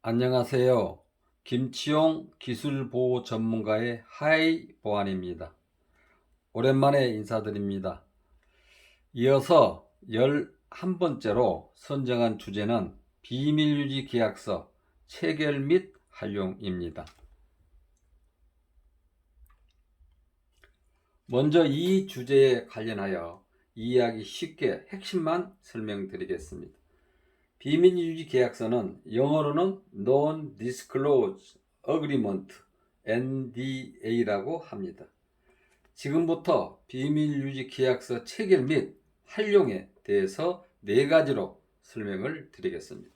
안녕하세요. 김치용 기술보호 전문가의 하이 보안입니다. 오랜만에 인사드립니다. 이어서 11번째로 선정한 주제는 비밀유지 계약서 체결 및 활용입니다. 먼저 이 주제에 관련하여 이해하기 쉽게 핵심만 설명드리겠습니다. 비밀유지 계약서는 영어로는 Non-Disclosure Agreement, NDA라고 합니다. 지금부터 비밀유지 계약서 체결 및 활용에 대해서 네 가지로 설명을 드리겠습니다.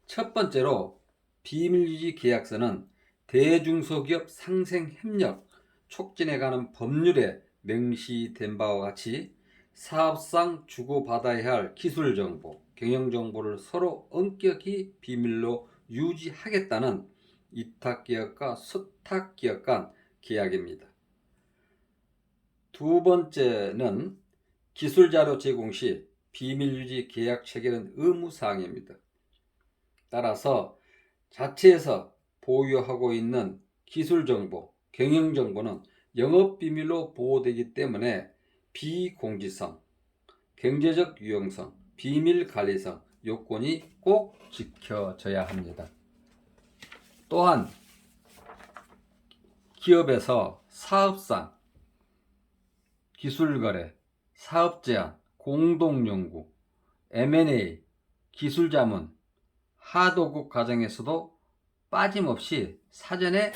첫 번째로 비밀유지 계약서는 대중소기업 상생협력 촉진에 관한 법률에 명시된 바와 같이 사업상 주고받아야 할 기술정보, 경영정보를 서로 엄격히 비밀로 유지하겠다는 위탁기업과 수탁기업 간 계약입니다. 두 번째는 기술자료 제공 시 비밀유지 계약 체결은 의무사항입니다. 따라서 자체에서 보유하고 있는 기술정보, 경영정보는 영업비밀로 보호되기 때문에 비공지성, 경제적 유용성, 비밀관리성 요건이 꼭 지켜져야 합니다. 또한 기업에서 사업상, 기술거래, 사업제안, 공동연구, M&A, 기술자문, 하도급 과정에서도 빠짐없이 사전에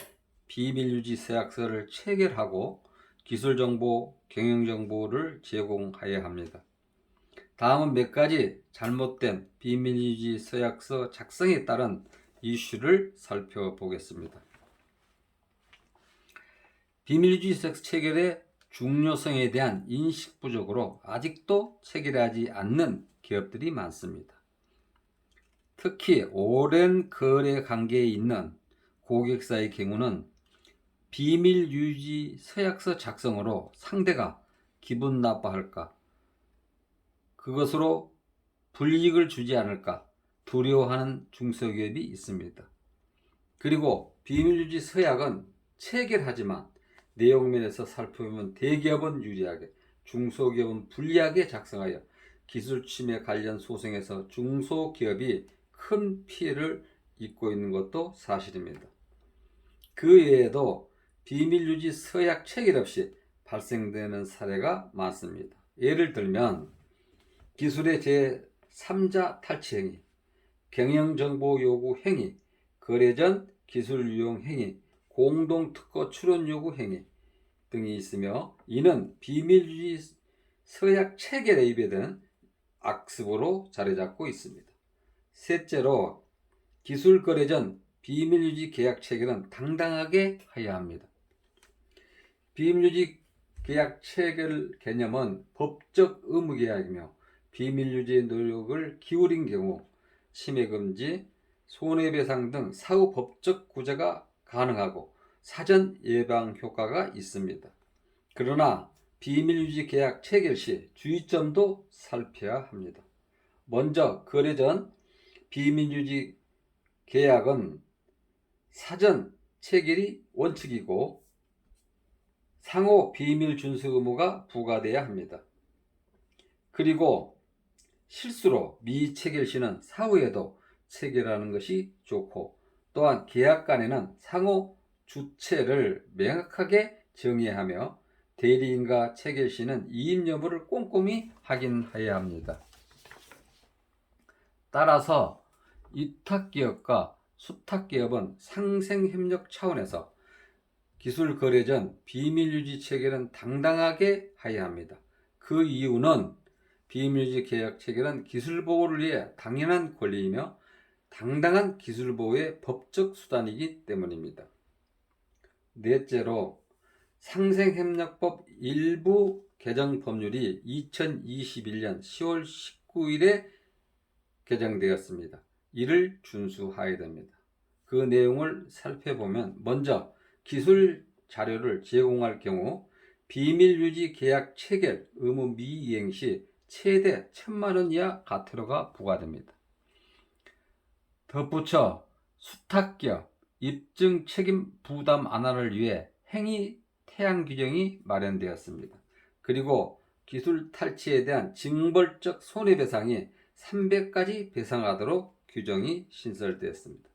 비밀유지 서약서를 체결하고 기술정보, 경영정보를 제공하여야 합니다. 다음은 몇 가지 잘못된 비밀유지 서약서 작성에 따른 이슈를 살펴보겠습니다. 비밀유지 서약서 체결의 중요성에 대한 인식 부족으로 아직도 체결하지 않는 기업들이 많습니다. 특히 오랜 거래 관계에 있는 고객사의 경우는 비밀 유지 서약서 작성으로 상대가 기분 나빠할까, 그것으로 불이익을 주지 않을까 두려워하는 중소기업이 있습니다. 그리고 비밀 유지 서약은 체결하지만 내용면에서 살펴보면 대기업은 유리하게, 중소기업은 불리하게 작성하여 기술 침해 관련 소송에서 중소기업이 큰 피해를 입고 있는 것도 사실입니다. 그 외에도 비밀유지 서약 체결 없이 발생되는 사례가 많습니다. 예를 들면 기술의 제3자 탈취 행위, 경영정보 요구 행위, 거래 전 기술 유용 행위, 공동특허 출원 요구 행위 등이 있으며 이는 비밀유지 서약 체결에 위배되는 악습으로 자리 잡고 있습니다. 셋째로 기술 거래 전 비밀유지 계약 체결은 당당하게 해야 합니다. 비밀유지 계약 체결 개념은 법적 의무 계약이며 비밀유지 노력을 기울인 경우 침해금지, 손해배상 등 사후 법적 구제가 가능하고 사전 예방 효과가 있습니다. 그러나 비밀유지 계약 체결 시 주의점도 살펴야 합니다. 먼저 거래 전 비밀유지 계약은 사전 체결이 원칙이고 상호 비밀 준수 의무가 부과돼야 합니다. 그리고 실수로 미체결 시는 사후에도 체결하는 것이 좋고 또한 계약 간에는 상호 주체를 명확하게 정의하며 대리인과 체결 시는 이임 여부를 꼼꼼히 확인해야 합니다. 따라서 위탁기업과 수탁기업은 상생협력 차원에서 기술 거래 전 비밀유지 체결은 당당하게 해야 합니다. 그 이유는 비밀유지 계약 체결은 기술 보호를 위해 당연한 권리이며 당당한 기술 보호의 법적 수단이기 때문입니다. 넷째로 상생협력법 일부 개정 법률이 2021년 10월 19일에 개정되었습니다. 이를 준수해야 됩니다. 그 내용을 살펴보면 먼저 기술 자료를 제공할 경우 비밀유지 계약 체결 의무 미이행 시 최대 1,000만 원 이하 과태료가 부과됩니다. 덧붙여 수탁기업 입증 책임 부담 완화를 위해 행위 태양 규정이 마련되었습니다. 그리고 기술 탈취에 대한 징벌적 손해배상이 300까지 배상하도록 규정이 신설되었습니다.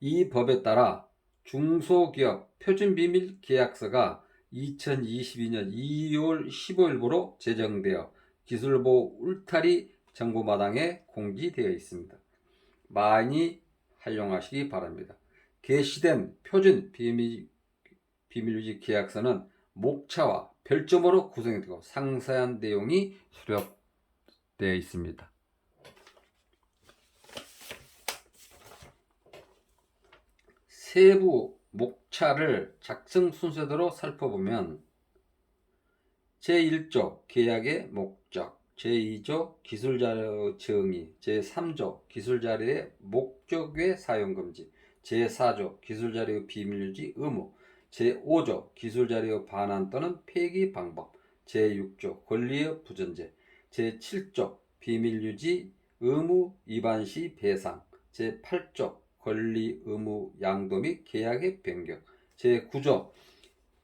이 법에 따라 중소기업 표준비밀 계약서가 2022년 2월 15일부로 제정되어 기술보호 울타리 정보마당에 공지되어 있습니다. 많이 활용하시기 바랍니다. 게시된 표준 비밀유지 계약서는 목차와 별점으로 구성되고 상세한 내용이 수록되어 있습니다. 세부 목차를 작성 순서대로 살펴보면 제1조 계약의 목적, 제2조 기술자료 정의, 제3조 기술자료의 목적 외 사용금지, 제4조 기술자료 비밀유지 의무, 제5조 기술자료 반환 또는 폐기 방법, 제6조 권리의 부전제, 제7조 비밀유지 의무 위반 시 배상, 제8조 권리 의무 양도 및 계약의 변경, 제9조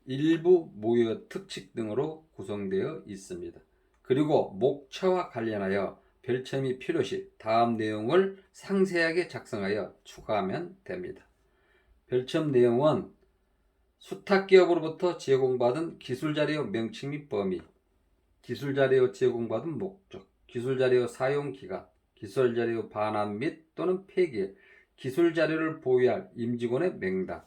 일부 무효 특칙 등으로 구성되어 있습니다. 그리고 목차와 관련하여 별첨이 필요시 다음 내용을 상세하게 작성하여 추가하면 됩니다. 별첨 내용은 수탁기업으로부터 제공받은 기술자료 명칭 및 범위, 기술자료 제공받은 목적, 기술자료 사용기간, 기술자료 반환 및 또는 폐기, 기술자료를 보유할 임직원의 명단,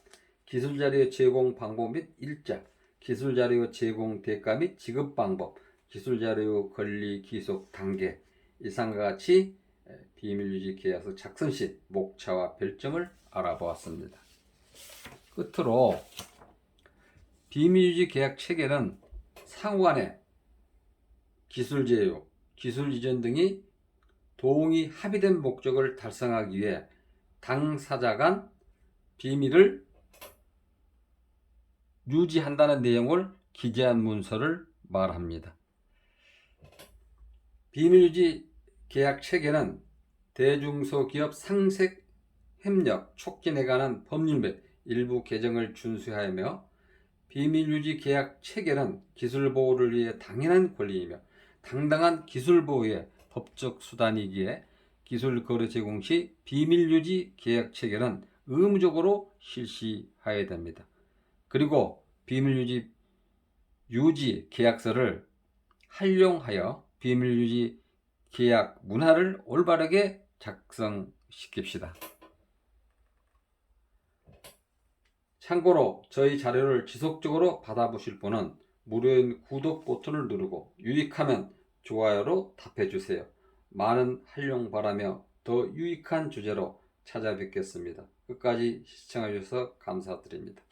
기술자료 제공 방법 및 일자, 기술자료 제공 대가 및 지급 방법, 기술자료 권리 기속 단계, 이상과 같이 비밀유지 계약서 작성 시 목차와 별점을 알아보았습니다. 끝으로 비밀유지 계약 체계는 상호간의 기술 제휴, 기술 이전 등이 동의 합의된 목적을 달성하기 위해 당사자 간 비밀을 유지한다는 내용을 기재한 문서를 말합니다. 비밀유지 계약 체계는 대중소기업 상생 협력 촉진에 관한 법률 및 일부 개정을 준수하며 비밀유지 계약 체계는 기술보호를 위해 당연한 권리이며 당당한 기술보호의 법적 수단이기에 기술거래 제공 시 비밀유지 계약 체계는 의무적으로 실시해야 됩니다. 그리고 비밀유지 계약서를 활용하여 비밀유지 계약 문화를 올바르게 작성시킵시다. 참고로 저희 자료를 지속적으로 받아보실 분은 무료인 구독 버튼을 누르고 유익하면 좋아요로 답해주세요. 많은 활용 바라며 더 유익한 주제로 찾아뵙겠습니다. 끝까지 시청해주셔서 감사드립니다.